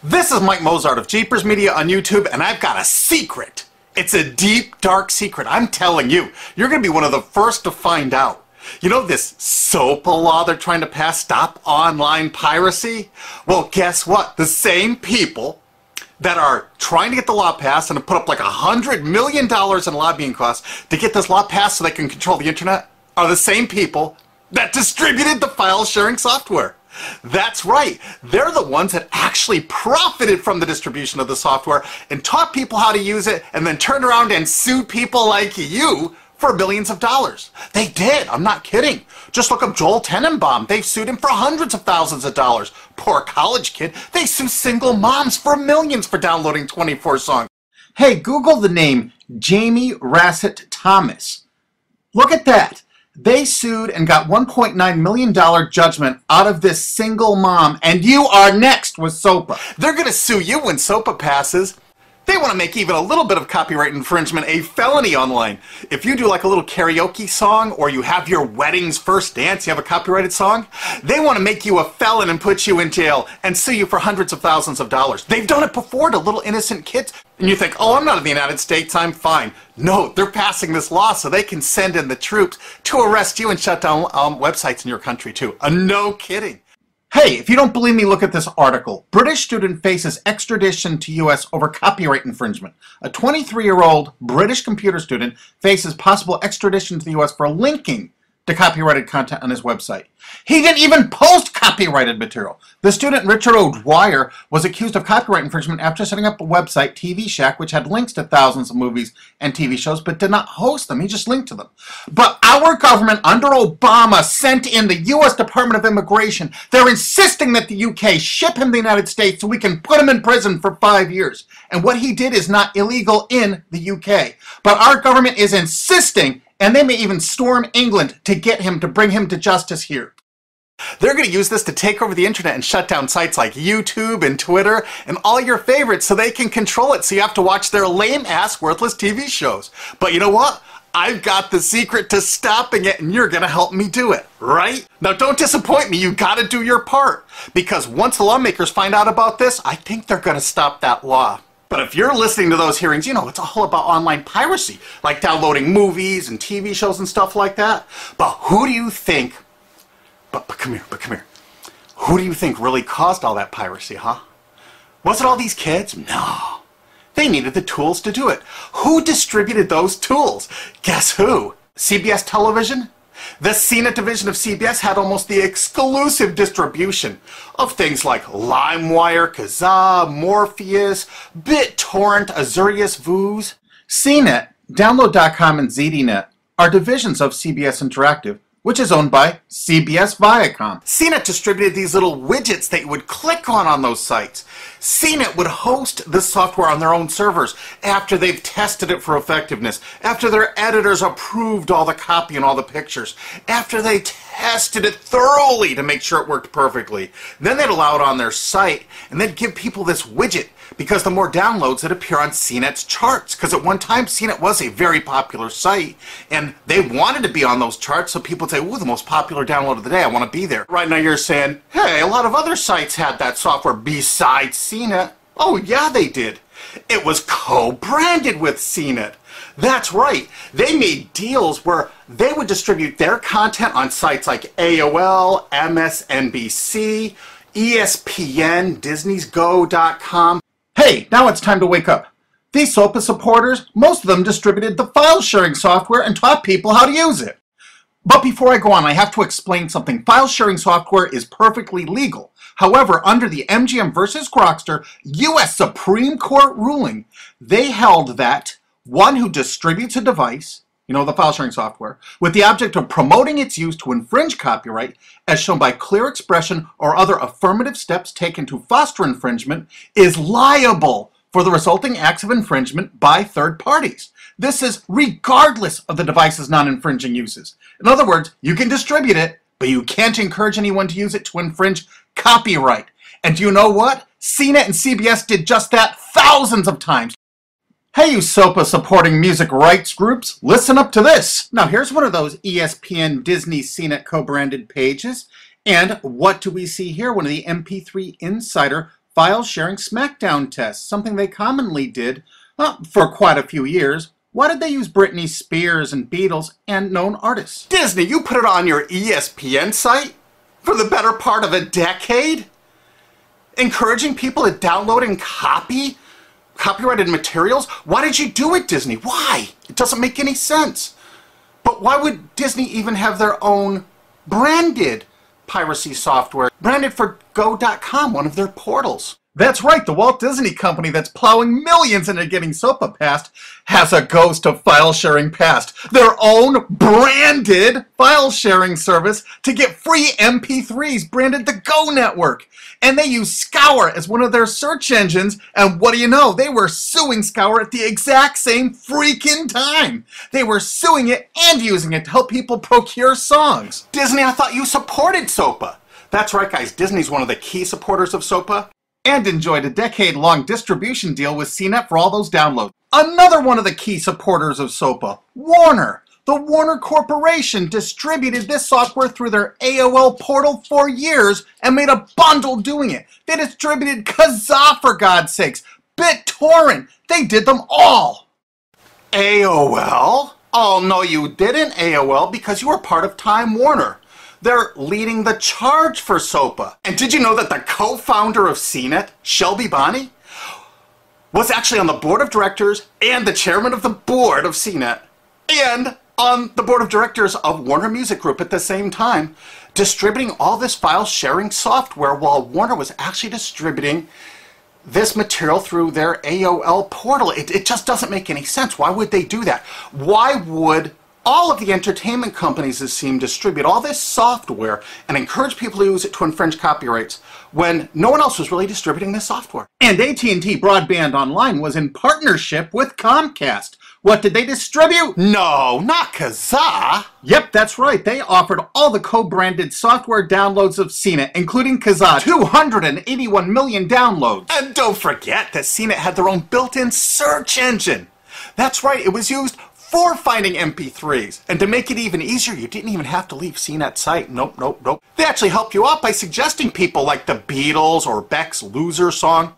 This is Mike Mozart of Jeepers Media on YouTube, and I've got a secret. It's a deep, dark secret. I'm telling you, you're going to be one of the first to find out. You know this SOPA law they're trying to pass, Stop Online Piracy? Well, guess what? The same people that are trying to get the law passed and have put up like $100 million in lobbying costs to get this law passed so they can control the internet are the same people that distributed the file sharing software. That's right. They're the ones that actually profited from the distribution of the software and taught people how to use it and then turned around and sued people like you for billions of dollars. They did. I'm not kidding. Just look up Joel Tenenbaum. They've sued him for hundreds of thousands of dollars. Poor college kid. They sue single moms for millions for downloading 24 songs. Hey, Google the name Jamie Rassett Thomas. Look at that. They sued and got $1.9 million judgment out of this single mom, and you are next with SOPA. They're going to sue you when SOPA passes. They want to make even a little bit of copyright infringement a felony online. If you do like a little karaoke song, or you have your wedding's first dance, you have a copyrighted song, they want to make you a felon and put you in jail and sue you for hundreds of thousands of dollars. They've done it before to little innocent kids. And you think, oh, I'm not in the United States, I'm fine. No, they're passing this law so they can send in the troops to arrest you and shut down websites in your country too. No kidding. Hey, if you don't believe me, look at this article. British student faces extradition to U.S. over copyright infringement. A 23-year-old British computer student faces possible extradition to the U.S. for linking to copyrighted content on his website. He didn't even post copyrighted material. The student, Richard O'Dwyer, was accused of copyright infringement after setting up a website, TV Shack, which had links to thousands of movies and TV shows, but did not host them. He just linked to them. But our government, under Obama, sent in the U.S. Department of Immigration. They're insisting that the U.K. ship him to the United States so we can put him in prison for 5 years. And what he did is not illegal in the U.K. But our government is insisting, and they may even storm England to get him, to bring him to justice here. They're going to use this to take over the internet and shut down sites like YouTube and Twitter and all your favorites so they can control it, so you have to watch their lame-ass, worthless TV shows. But you know what? I've got the secret to stopping it, and you're going to help me do it, right? Now, don't disappoint me. You've got to do your part. Because once the lawmakers find out about this, I think they're going to stop that law. But if you're listening to those hearings, you know, it's all about online piracy, like downloading movies and TV shows and stuff like that. But who do you think, but come here, who do you think really caused all that piracy, huh? Was it all these kids? No. They needed the tools to do it. Who distributed those tools? Guess who? CBS Television? The CNET division of CBS had almost the exclusive distribution of things like LimeWire, Kazaa, Morpheus, BitTorrent, Azurius, Vooz. CNET, Download.com, and ZDNet are divisions of CBS Interactive, which is owned by CBS Viacom. CNET distributed these little widgets that you would click on those sites. CNET would host the software on their own servers after they've tested it for effectiveness, after their editors approved all the copy and all the pictures, after they tested it thoroughly to make sure it worked perfectly. Then they'd allow it on their site, and they'd give people this widget, because the more downloads that appear on CNET's charts. Because at one time, CNET was a very popular site, and they wanted to be on those charts, so people would say, ooh, the most popular download of the day, I want to be there. Right now you're saying, hey, a lot of other sites had that software besides CNET. Oh, yeah, they did. It was co-branded with CNET. That's right. They made deals where they would distribute their content on sites like AOL, MSNBC, ESPN, Disney's Go.com. Hey, now it's time to wake up. These SOPA supporters, most of them distributed the file sharing software and taught people how to use it. But before I go on, I have to explain something. File sharing software is perfectly legal. However, under the MGM versus Grokster U.S. Supreme Court ruling, they held that one who distributes a device, you know, the file sharing software, with the object of promoting its use to infringe copyright, as shown by clear expression or other affirmative steps taken to foster infringement, is liable for the resulting acts of infringement by third parties. This is regardless of the device's non-infringing uses. In other words, you can distribute it, but you can't encourage anyone to use it to infringe copyright. And do you know what? CNET and CBS did just that thousands of times. Hey, you SOPA supporting music rights groups, listen up to this. Now here's one of those ESPN, Disney, CNET co-branded pages. And what do we see here? One of the MP3 Insider file sharing SmackDown tests, something they commonly did for quite a few years. Why did they use Britney Spears and Beatles and known artists? Disney, you put it on your ESPN site for the better part of a decade? Encouraging people to download and copy copyrighted materials? Why did you do it, Disney? Why? It doesn't make any sense. But why would Disney even have their own branded piracy software, branded for Go.com, one of their portals? That's right, the Walt Disney Company that's plowing millions into getting SOPA passed has a ghost of file sharing past. Their own branded file sharing service to get free MP3s branded the Go Network. And they use Scour as one of their search engines, and what do you know? They were suing Scour at the exact same freaking time. They were suing it and using it to help people procure songs. Disney, I thought you supported SOPA. That's right, guys, Disney's one of the key supporters of SOPA. And enjoyed a decade-long distribution deal with CNET for all those downloads. Another one of the key supporters of SOPA, Warner. The Warner Corporation distributed this software through their AOL portal for years and made a bundle doing it. They distributed Kazaa, for God's sakes, BitTorrent. They did them all. AOL? Oh, no, you didn't, AOL, because you were part of Time Warner. They're leading the charge for SOPA. And did you know that the co-founder of CNET, Shelby Bonney, was actually on the board of directors and the chairman of the board of CNET and on the board of directors of Warner Music Group at the same time, distributing all this file sharing software while Warner was actually distributing this material through their AOL portal. It just doesn't make any sense. Why would they do that? Why would all of the entertainment companies, it seemed, distribute all this software and encourage people to use it to infringe copyrights when no one else was really distributing this software? And AT&T Broadband Online was in partnership with Comcast. What did they distribute? No, not Kazaa. Yep, that's right. They offered all the co-branded software downloads of CNET, including Kazaa, 281 million downloads. And don't forget that CNET had their own built-in search engine. That's right, it was used for finding MP3s. And to make it even easier, you didn't even have to leave CNET's site. Nope. They actually help you out by suggesting people like the Beatles or Beck's Loser song.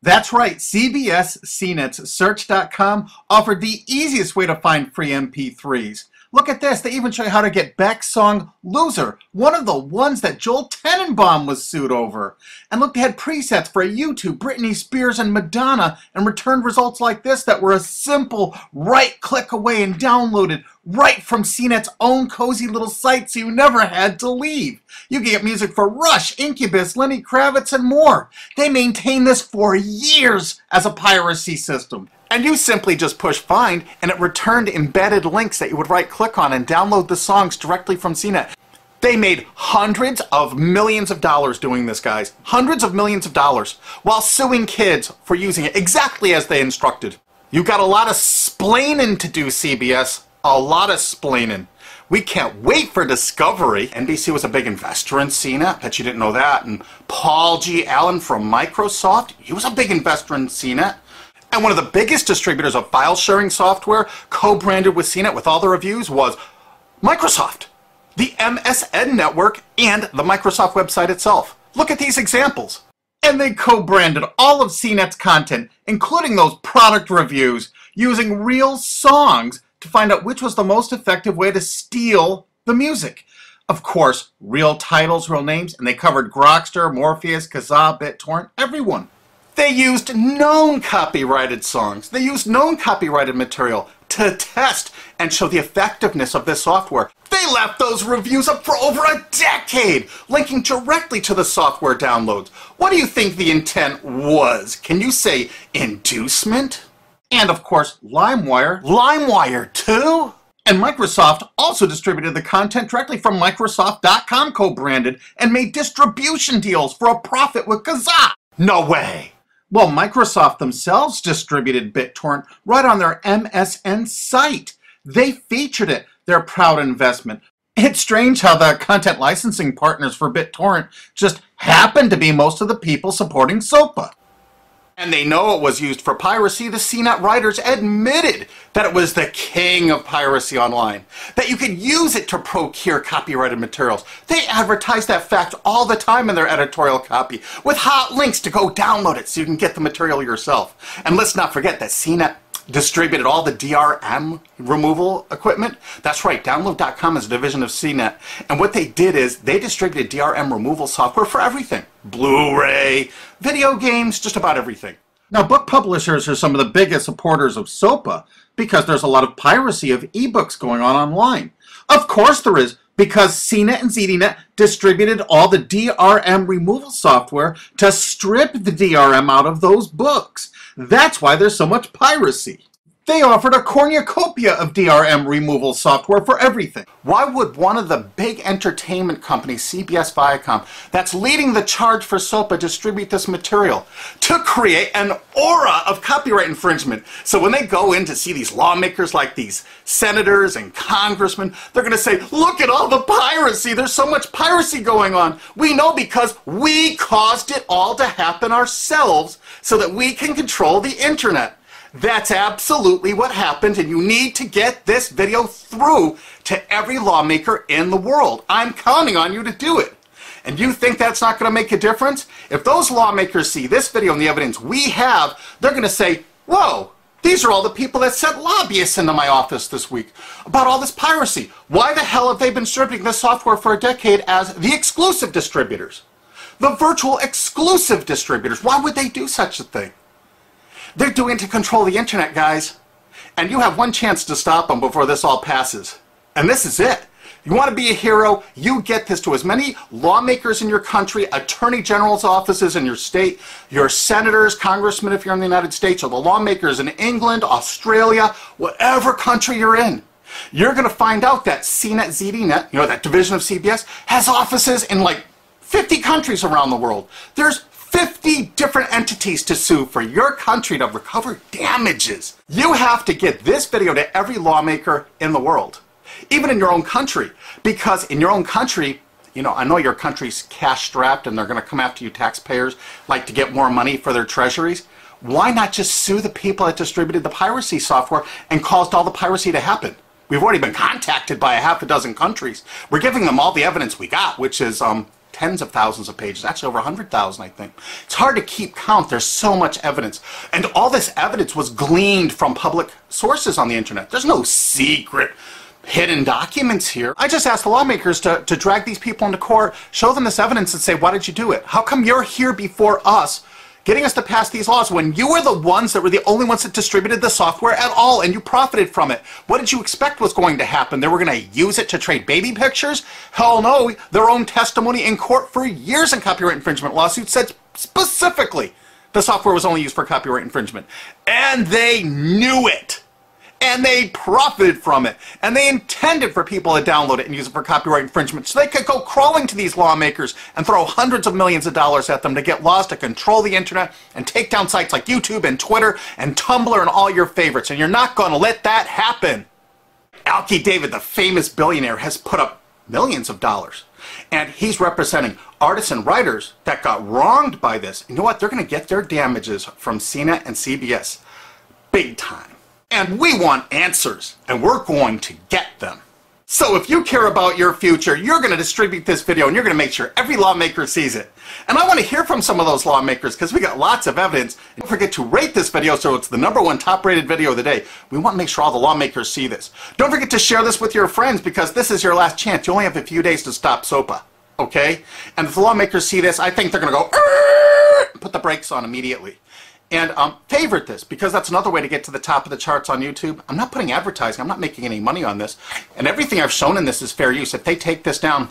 That's right, CBS CNET's Search.com offered the easiest way to find free MP3s. Look at this, they even show you how to get Beck's song Loser, one of the ones that Joel Tenenbaum was sued over. And look, they had presets for YouTube, Britney Spears, and Madonna, and returned results like this that were a simple right-click away and downloaded right from CNET's own cozy little site, so you never had to leave. You can get music for Rush, Incubus, Lenny Kravitz, and more. They maintained this for years as a piracy system. And you simply just push find, and it returned embedded links that you would right-click on and download the songs directly from CNET. They made hundreds of millions of dollars doing this, guys. Hundreds of millions of dollars, while suing kids for using it exactly as they instructed. You got a lot of splaining to do, CBS. A lot of splaining. We can't wait for Discovery. NBC was a big investor in CNET. Bet you didn't know that. And Paul G. Allen from Microsoft, he was a big investor in CNET. And one of the biggest distributors of file sharing software co-branded with CNET with all the reviews was Microsoft, the MSN network, and the Microsoft website itself. Look at these examples. And they co-branded all of CNET's content, including those product reviews, using real songs to find out which was the most effective way to steal the music. Of course, real titles, real names, and they covered Grokster, Morpheus, Kazaa, BitTorrent, everyone. They used known copyrighted songs. They used known copyrighted material to test and show the effectiveness of this software. They left those reviews up for over a decade, linking directly to the software downloads. What do you think the intent was? Can you say inducement? And of course, LimeWire. LimeWire too? And Microsoft also distributed the content directly from Microsoft.com co-branded and made distribution deals for a profit with Kazaa. No way! Well, Microsoft themselves distributed BitTorrent right on their MSN site. They featured it, their proud investment. It's strange how the content licensing partners for BitTorrent just happen to be most of the people supporting SOPA. And they know it was used for piracy. The CNET writers admitted that it was the king of piracy online, that you could use it to procure copyrighted materials. They advertise that fact all the time in their editorial copy with hot links to go download it so you can get the material yourself. And let's not forget that CNET distributed all the DRM removal equipment. That's right, Download.com is a division of CNET. And what they did is they distributed DRM removal software for everything. Blu-ray, video games, just about everything. Now, book publishers are some of the biggest supporters of SOPA because there's a lot of piracy of ebooks going on online. Of course there is, because CNET and ZDNet distributed all the DRM removal software to strip the DRM out of those books. That's why there's so much piracy. They offered a cornucopia of DRM removal software for everything. Why would one of the big entertainment companies, CBS Viacom, that's leading the charge for SOPA, distribute this material? To create an aura of copyright infringement. So when they go in to see these lawmakers like these senators and congressmen, they're going to say, look at all the piracy. There's so much piracy going on. We know because we caused it all to happen ourselves so that we can control the internet. That's absolutely what happened, and you need to get this video through to every lawmaker in the world. I'm counting on you to do it. And you think that's not going to make a difference? If those lawmakers see this video and the evidence we have, they're going to say, whoa, these are all the people that sent lobbyists into my office this week about all this piracy. Why the hell have they been distributing this software for a decade as the exclusive distributors? The virtual exclusive distributors. Why would they do such a thing? They're doing it to control the internet, guys. And you have one chance to stop them before this all passes. And this is it. You want to be a hero, you get this to as many lawmakers in your country, attorney general's offices in your state, your senators, congressmen if you're in the United States, or the lawmakers in England, Australia, whatever country you're in. You're going to find out that CNET, ZDNet, you know, that division of CBS, has offices in like 50 countries around the world. There's 50 different entities to sue for your country to recover damages. You have to get this video to every lawmaker in the world, even in your own country, because in your own country, you know, I know your country's cash strapped and they're going to come after you taxpayers like to get more money for their treasuries. Why not just sue the people that distributed the piracy software and caused all the piracy to happen? We've already been contacted by a half a dozen countries. We're giving them all the evidence we got, which is tens of thousands of pages, actually over 100,000, I think. It's hard to keep count. There's so much evidence. And all this evidence was gleaned from public sources on the internet. There's no secret hidden documents here. I just asked the lawmakers to drag these people into court, show them this evidence and say, why did you do it? How come you're here before us getting us to pass these laws when you were the ones that were the only ones that distributed the software at all and you profited from it? What did you expect was going to happen? They were going to use it to trade baby pictures? Hell no. Their own testimony in court for years in copyright infringement lawsuits said specifically the software was only used for copyright infringement. And they knew it. And they profited from it. And they intended for people to download it and use it for copyright infringement so they could go crawling to these lawmakers and throw hundreds of millions of dollars at them to get laws to control the internet and take down sites like YouTube and Twitter and Tumblr and all your favorites. And you're not going to let that happen. Alki David, the famous billionaire, has put up millions of dollars. And he's representing artists and writers that got wronged by this. You know what? They're going to get their damages from CNET and CBS. Big time. And we want answers, and we're going to get them. So if you care about your future, you're going to distribute this video, and you're going to make sure every lawmaker sees it. And I want to hear from some of those lawmakers, because we got lots of evidence. And don't forget to rate this video so it's the #1 top-rated video of the day. We want to make sure all the lawmakers see this. Don't forget to share this with your friends, because this is your last chance. You only have a few days to stop SOPA, okay? And if the lawmakers see this, I think they're going to go, put the brakes on immediately. And favorite this, because that's another way to get to the top of the charts on YouTube. I'm not putting advertising. I'm not making any money on this. And everything I've shown in this is fair use. If they take this down,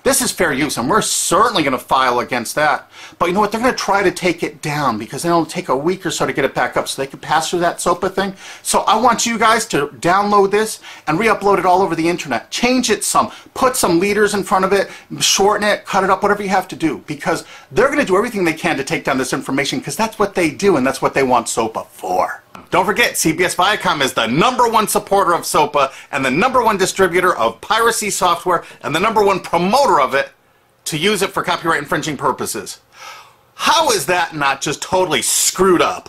this is fair use, and we're certainly going to file against that. But you know what? They're going to try to take it down because it'll take a week or so to get it back up so they can pass through that SOPA thing. So I want you guys to download this and re-upload it all over the internet. Change it some. Put some leaders in front of it. Shorten it. Cut it up. Whatever you have to do. Because they're going to do everything they can to take down this information because that's what they do and that's what they want SOPA for. Don't forget, CBS Viacom is the #1 supporter of SOPA and the #1 distributor of piracy software and the #1 promoter of it to use it for copyright infringing purposes. How is that not just totally screwed up?